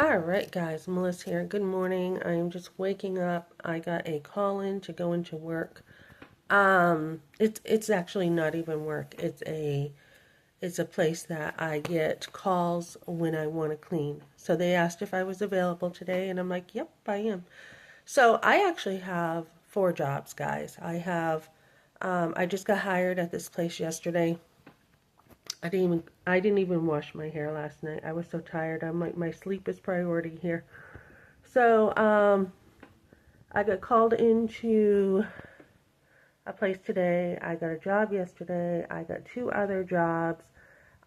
All right, guys, Melissa here. Good morning. I am just waking up. I got a call in to go into work. It's actually not even work. It's a place that I get calls when I want to clean. So they asked if I was available today, and I'm like, yep, I am. So I actually have four jobs, guys. I just got hired at this place yesterday. I didn't even wash my hair last night. I was so tired. I'm like, my sleep is priority here. So, I got called into a place today. I got a job yesterday. I got two other jobs.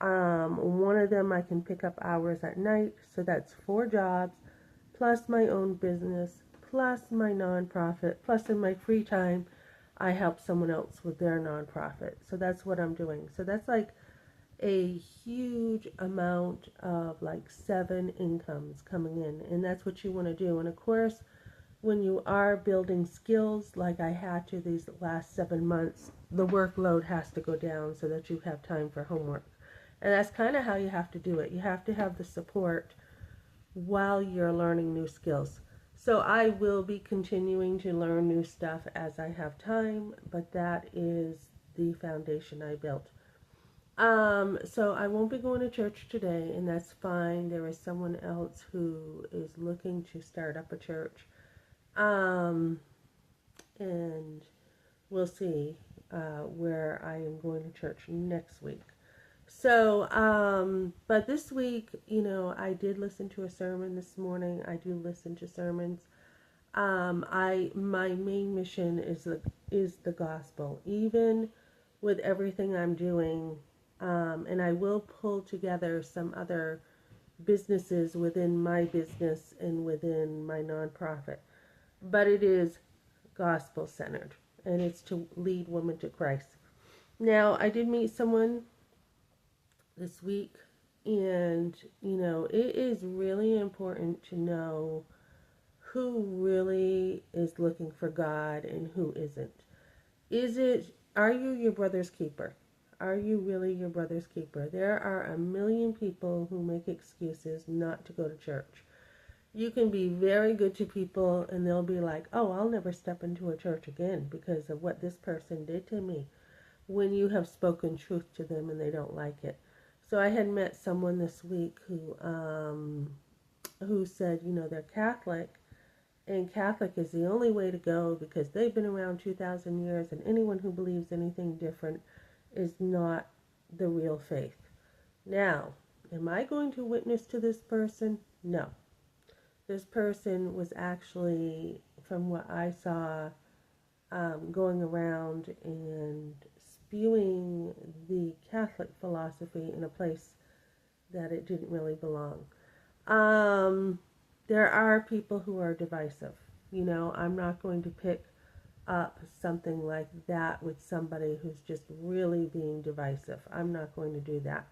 One of them I can pick up hours at night, so that's four jobs, plus my own business, plus my nonprofit, plus in my free time, I help someone else with their nonprofit. So that's what I'm doing. So that's like a huge amount of like seven incomes coming in, and that's what you want to do. And of course, when you are building skills like I had to these last 7 months, the workload has to go down so that you have time for homework. And that's kind of how you have to do it. You have to have the support while you're learning new skills. So I will be continuing to learn new stuff as I have time, but that is the foundation I built. So I won't be going to church today, and that's fine. There is someone else who is looking to start up a church. Um, and we'll see where I am going to church next week. So, but this week, I did listen to a sermon this morning. I do listen to sermons. My main mission is the gospel, even with everything I'm doing. And I will pull together some other businesses within my business and within my nonprofit. But it is gospel centered, and it's to lead women to Christ. Now, I did meet someone this week, and it is really important to know who really is looking for God and who isn't. Are you your brother's keeper? Are you really your brother's keeper? There are a million people who make excuses not to go to church. You can be very good to people and they'll be like, oh, I'll never step into a church again because of what this person did to me, when you have spoken truth to them and they don't like it. So I had met someone this week who said, they're Catholic, and Catholic is the only way to go because they've been around 2,000 years, and anyone who believes anything different is not the real faith. Now, am I going to witness to this person? No. This person was actually, from what I saw, going around and spewing the Catholic philosophy in a place that it didn't really belong. Um, there are people who are divisive. I'm not going to pick up something like that with somebody who's just really being divisive. I'm not going to do that.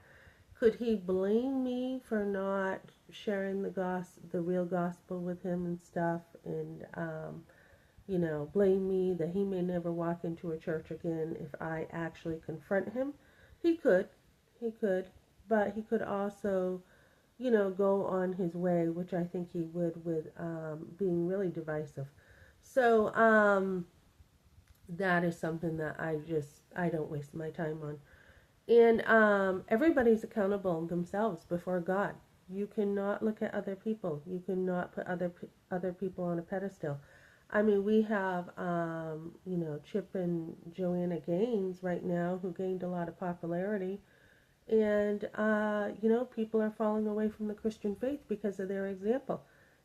Could he blame me for not sharing the real gospel with him and stuff, and blame me that he may never walk into a church again if I actually confront him? He could, he could, but he could also, go on his way, which I think he would with being really divisive. So that is something that I don't waste my time on. And everybody's accountable themselves before God. You cannot look at other people. You cannot put other people on a pedestal. I mean, we have, Chip and Joanna Gaines right now, who gained a lot of popularity. And, people are falling away from the Christian faith because of their example.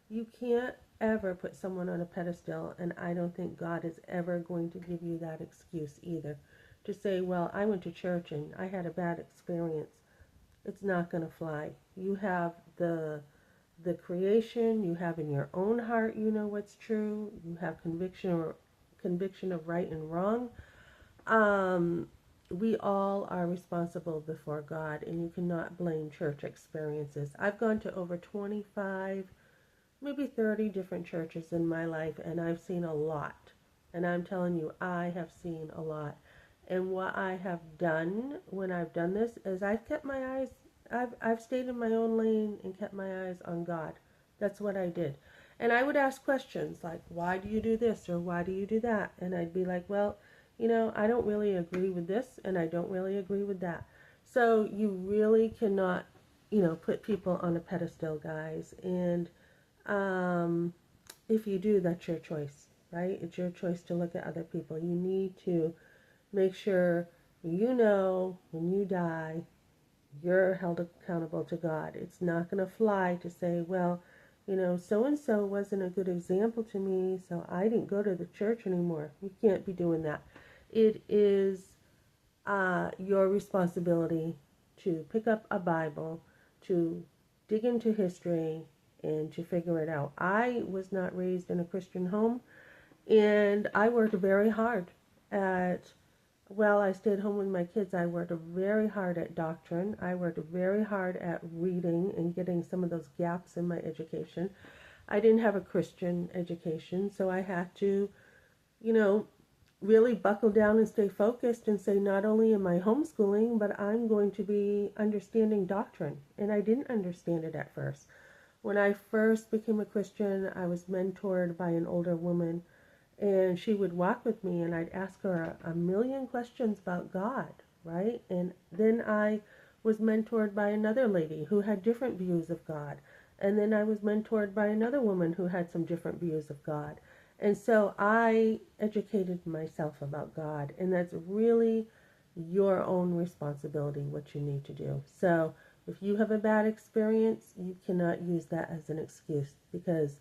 You can't ever put someone on a pedestal, and I don't think God is ever going to give you that excuse either. To say, well, I went to church and I had a bad experience. It's not going to fly. You have the creation, you have in your own heart, you know what's true, you have conviction of right and wrong. Um, we all are responsible before God, and you cannot blame church experiences. I've gone to over 25, maybe 30 different churches in my life, and I've seen a lot. And I'm telling you, I have seen a lot. And what I have done when I've done this is I've kept my eyes, I've stayed in my own lane and kept my eyes on God. That's what I did. And I would ask questions like, why do you do this or why do you do that? And I'd be like, well, I don't really agree with this and I don't really agree with that. So you really cannot, put people on a pedestal, guys. And if you do, that's your choice, right? It's your choice to look at other people. You need to make sure when you die, you're held accountable to God. It's not going to fly to say, well, so and so wasn't a good example to me, so I didn't go to the church anymore. You can't be doing that. It is your responsibility to pick up a Bible, to dig into history, and to figure it out. I was not raised in a Christian home, and I worked very hard at I stayed home with my kids. I worked very hard at doctrine. I worked very hard at reading and getting some of those gaps in my education. I didn't have a Christian education, so I had to, you know, really buckle down and stay focused and say, not only am I homeschooling, but I'm going to be understanding doctrine. And I didn't understand it at first. When I first became a Christian, I was mentored by an older woman, and she would walk with me, and I'd ask her a million questions about God, right? And then I was mentored by another lady who had different views of God. And then I was mentored by another woman who had some different views of God. And so I educated myself about God, and that's really your own responsibility, what you need to do. So if you have a bad experience, you cannot use that as an excuse, because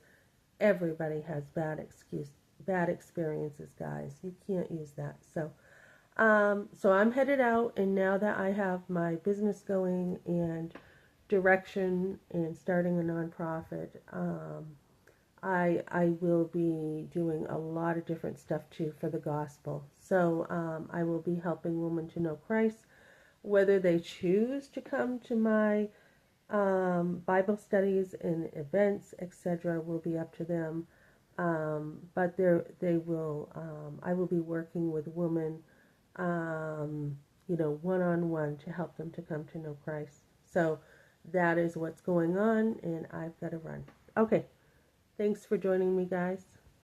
everybody has bad experiences, guys. You can't use that. So I'm headed out, and now that I have my business going and direction and starting a nonprofit, I will be doing a lot of different stuff too for the gospel. So I will be helping women to know Christ, whether they choose to come to my Bible studies and events, etc., will be up to them. But they will. I will be working with women, one-on-one to help them to come to know Christ. So that is what's going on, and I've got to run. Okay, thanks for joining me, guys.